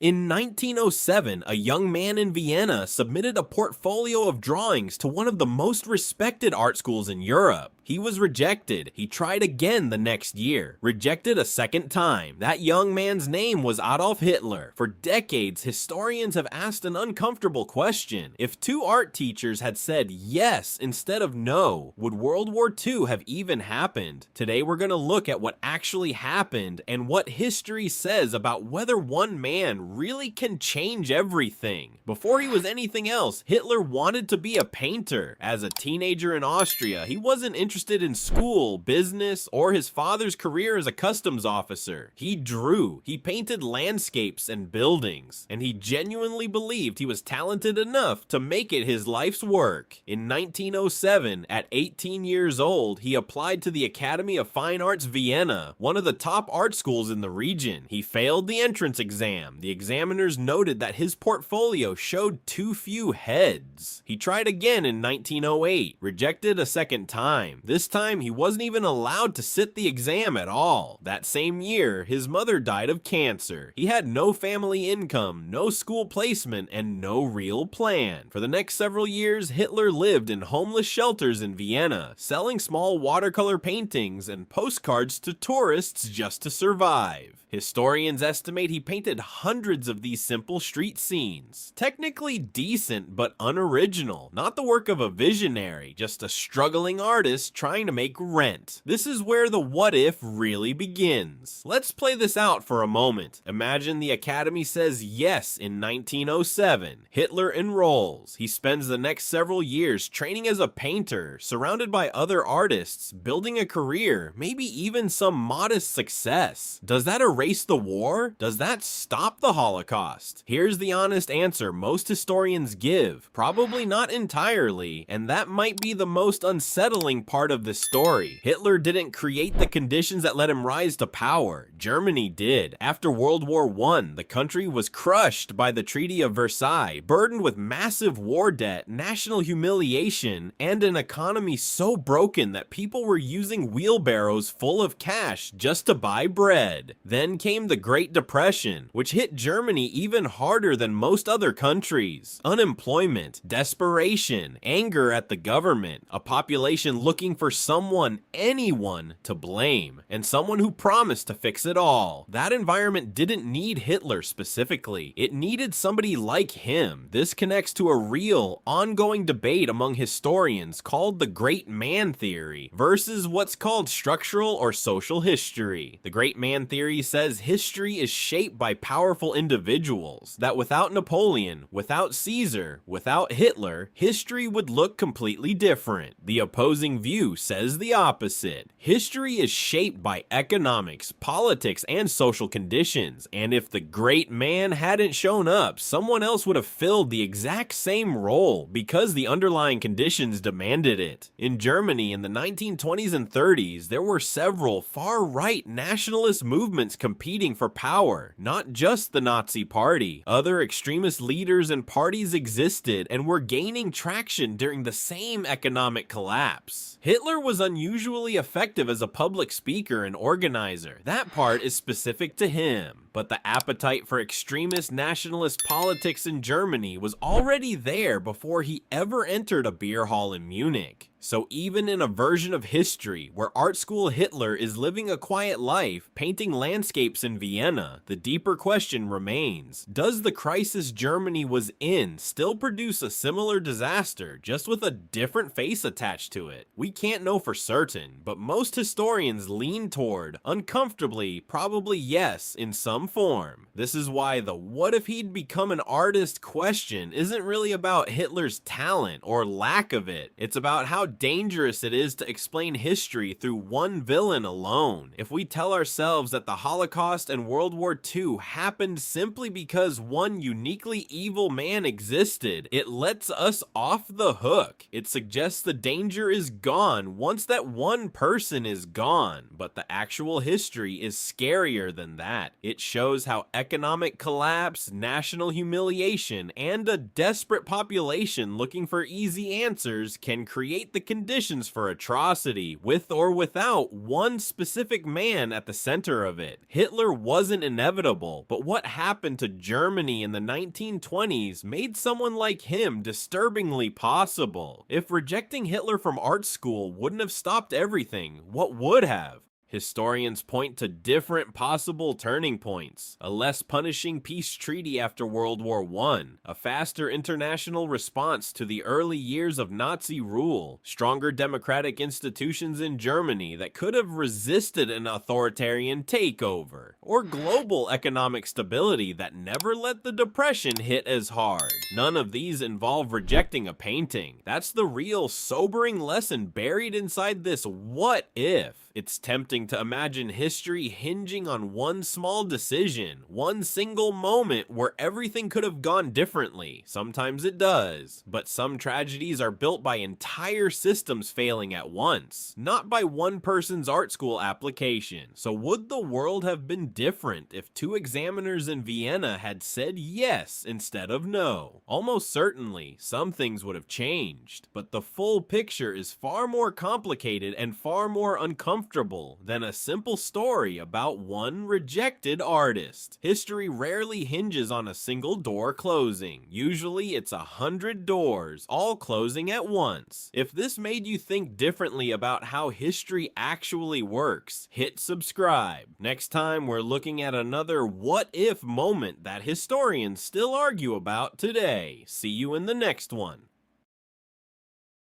In 1907, a young man in Vienna submitted a portfolio of drawings to one of the most respected art schools in Europe. He was rejected. He tried again the next year, rejected a second time. That young man's name was Adolf Hitler. For decades, historians have asked an uncomfortable question. If two art teachers had said yes instead of no, would World War II have even happened? Today we're going to look at what actually happened and what history says about whether one man really can change everything. Before he was anything else, Hitler wanted to be a painter. As a teenager in Austria, he wasn't interested in school, business, or his father's career as a customs officer. He drew, he painted landscapes and buildings, and he genuinely believed he was talented enough to make it his life's work. In 1907, at 18 years old, he applied to the Academy of Fine Arts Vienna, one of the top art schools in the region. He failed the entrance exam. The examiners noted that his portfolio showed too few heads. He tried again in 1908, rejected a second time. This time, he wasn't even allowed to sit the exam at all. That same year, his mother died of cancer. He had no family income, no school placement, and no real plan. For the next several years, Hitler lived in homeless shelters in Vienna, selling small watercolor paintings and postcards to tourists just to survive. Historians estimate he painted hundreds of these simple street scenes. Technically decent, but unoriginal. Not the work of a visionary, just a struggling artist trying to make rent. This is where the what if really begins. Let's play this out for a moment. Imagine the Academy says yes in 1907. Hitler enrolls. He spends the next several years training as a painter, surrounded by other artists, building a career, maybe even some modest success. Does that erase the war? Does that stop the Holocaust? Here's the honest answer most historians give. Probably not entirely, and that might be the most unsettling part of the story. Hitler didn't create the conditions that let him rise to power. Germany did. After World War I, the country was crushed by the Treaty of Versailles, burdened with massive war debt, national humiliation, and an economy so broken that people were using wheelbarrows full of cash just to buy bread. Then came the Great Depression, which hit Germany even harder than most other countries. Unemployment, desperation, anger at the government, a population looking for someone, anyone, to blame, and someone who promised to fix it all. That environment didn't need Hitler specifically. It needed somebody like him. This connects to a real, ongoing debate among historians called the Great Man Theory versus what's called structural or social history. The Great Man Theory says history is shaped by powerful individuals, that without Napoleon, without Caesar, without Hitler, history would look completely different. The opposing view says the opposite. History is shaped by economics, politics, and social conditions, and if the great man hadn't shown up, someone else would have filled the exact same role because the underlying conditions demanded it. In Germany in the 1920s and 30s, there were several far-right nationalist movements competing for power, not just the Nazi Party. Other extremist leaders and parties existed and were gaining traction during the same economic collapse. Hitler was unusually effective as a public speaker and organizer. That part is specific to him. But the appetite for extremist nationalist politics in Germany was already there before he ever entered a beer hall in Munich. So even in a version of history where art school Hitler is living a quiet life, painting landscapes in Vienna, the deeper question remains: does the crisis Germany was in still produce a similar disaster, just with a different face attached to it? We can't know for certain, but most historians lean toward, uncomfortably, probably yes, in some form. This is why the what if he'd become an artist question isn't really about Hitler's talent or lack of it. It's about how dangerous it is to explain history through one villain alone. If we tell ourselves that the Holocaust and World War II happened simply because one uniquely evil man existed, it lets us off the hook. It suggests the danger is gone once that one person is gone, but the actual history is scarier than that. It shows how economic collapse, national humiliation, and a desperate population looking for easy answers can create the conditions for atrocity, with or without one specific man at the center of it. Hitler wasn't inevitable, but what happened to Germany in the 1920s made someone like him disturbingly possible. If rejecting Hitler from art school wouldn't have stopped everything, what would have? Historians point to different possible turning points: a less punishing peace treaty after World War I, a faster international response to the early years of Nazi rule, stronger democratic institutions in Germany that could have resisted an authoritarian takeover, or global economic stability that never let the Depression hit as hard. None of these involve rejecting a painting. That's the real sobering lesson buried inside this what if. It's tempting to imagine history hinging on one small decision, one single moment where everything could have gone differently. Sometimes it does, but some tragedies are built by entire systems failing at once, not by one person's art school application. So would the world have been different if two examiners in Vienna had said yes instead of no? Almost certainly, some things would have changed, but the full picture is far more complicated and far more uncomfortable than a simple story about one rejected artist. History rarely hinges on a single door closing. Usually it's 100 doors, all closing at once. If this made you think differently about how history actually works, hit subscribe. Next time we're looking at another what if moment that historians still argue about today. See you in the next one.